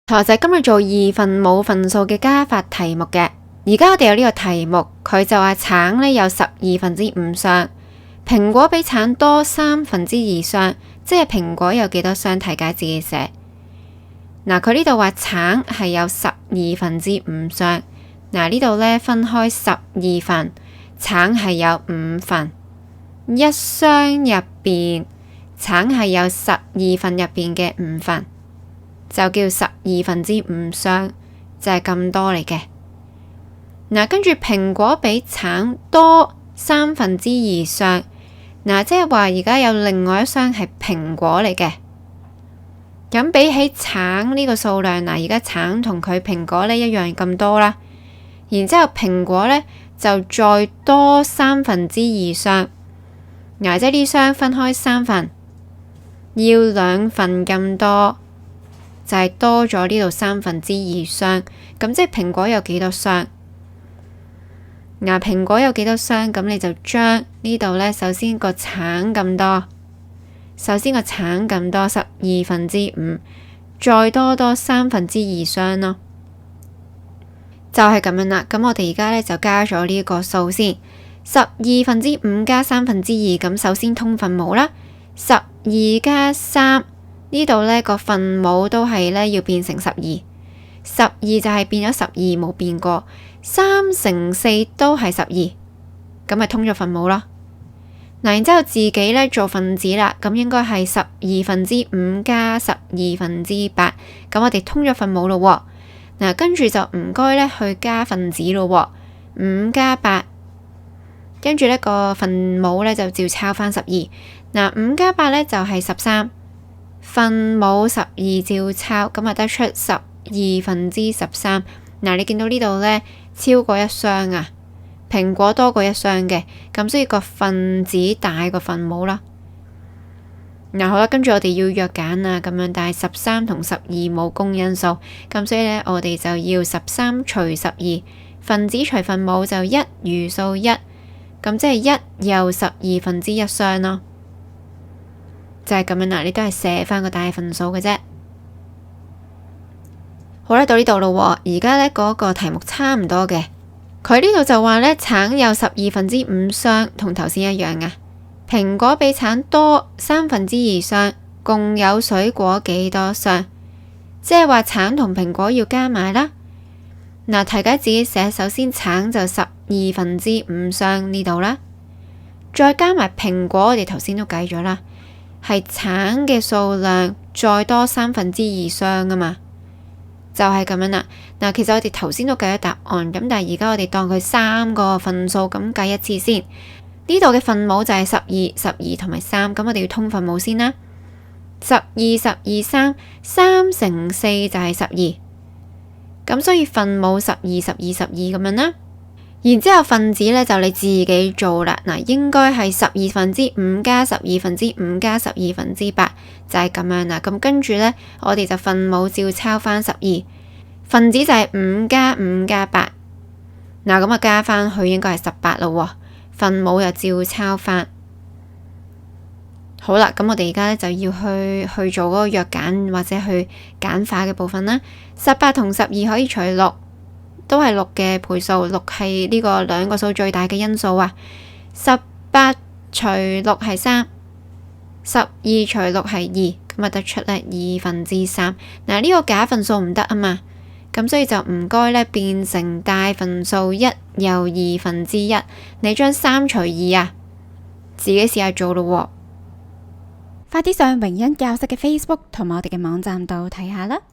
同學仔今日做二分母份數嘅加法題目嘅。而家我哋有呢個題目，佢就話橙呢有12/5雙，蘋果比橙多2/3雙，即係蘋果有幾多雙？題解自己寫。嗱，佢呢度話橙係有12/5雙，嗱呢度呢分開12份，橙係有5份，一雙入邊橙係有12份入邊嘅5份。就叫12/5雙，就係咁多嚟嘅。嗱，跟住蘋果比橙多2/3雙，嗱，即係話而家有另外一雙係蘋果嚟嘅。咁比起橙呢個數量，嗱，而家橙同佢蘋果呢一樣咁多啦。然之後蘋果呢就再多2/3雙，嗱，即係呢雙分開3份，要2份咁多。就係多咗呢度2/3雙，咁即係蘋果有幾多雙？嗱，蘋果有幾多雙？咁你就將呢度呢，首先個橙咁多12/5，再多2/3雙咯，就係咁樣啦。咁我哋而家呢，就加咗呢個數先，12/5加2/3，咁首先通分母啦，12加3。呢度呢個分母都係呢要變成12，12就係變咗12，冇變過。3×4都係12，咁咪通咗分母咯。嗱，然之後自己呢做分子啦，咁應該係12/5加12/8，咁我哋通咗分母咯。嗱，跟住就唔該呢去加分子咯，5加8，跟住呢個分母呢就照抄翻12。嗱，5加8呢就係13。分母12照抄，咁啊得出12/13。嗱，你見到呢度呢，超過一雙啊，蘋果多過一雙嘅，咁所以個分子大過分母啦。嗱，好啦，跟住我哋要約簡啊，咁樣，但係13同12冇公因數，咁所以呢，我哋就要13除12，分子除分母就1餘數1，咁即係1又12/1雙咯。就係咁樣啦，你都係寫翻個大份數嘅啫。好啦，到呢度咯，而家呢嗰個題目差唔多嘅，佢呢度就話呢，橙有12/5雙，同頭先一樣啊。蘋果比橙多2/3雙，共有水果幾多雙？即係話橙同蘋果要加埋啦。嗱，題解自己寫，首先橙就12/5雙呢度啦，再加埋蘋果，我哋頭先都計咗啦。係橙嘅數量再多2/3雙啊嘛，就係咁樣啦。嗱，其實我哋頭先都計咗答案，咁但係而家我哋當佢3個份數咁計一次先。呢度嘅分母就係12、12同埋3，咁我哋要通分母先啦。12、12、3，3×4就係12，咁所以分母12、12、12咁樣啦。然之後分子呢，就你自己做啦，嗱，應該係12/5加12/5加12/8，就係咁樣啦。咁跟住呢，我哋就分母照抄翻12，分子就係5加5加8，嗱，咁啊加翻去應該係18咯，分母又照抄翻。好啦，咁我哋而家呢，就要去做嗰個約簡或者去簡化嘅部分啦。18同12可以除6。都係6嘅倍數，6係呢個兩個數最大嘅因數啊。18除6係3，12除6係2，咁啊得出呢2/3。嗱，呢個假份數唔得啊嘛，咁所以就唔該呢變成大份數1又1/2。你將3除2啊，自己試下做咯。快啲上榮恩教室嘅 Facebook 同埋我哋嘅網站度睇下啦。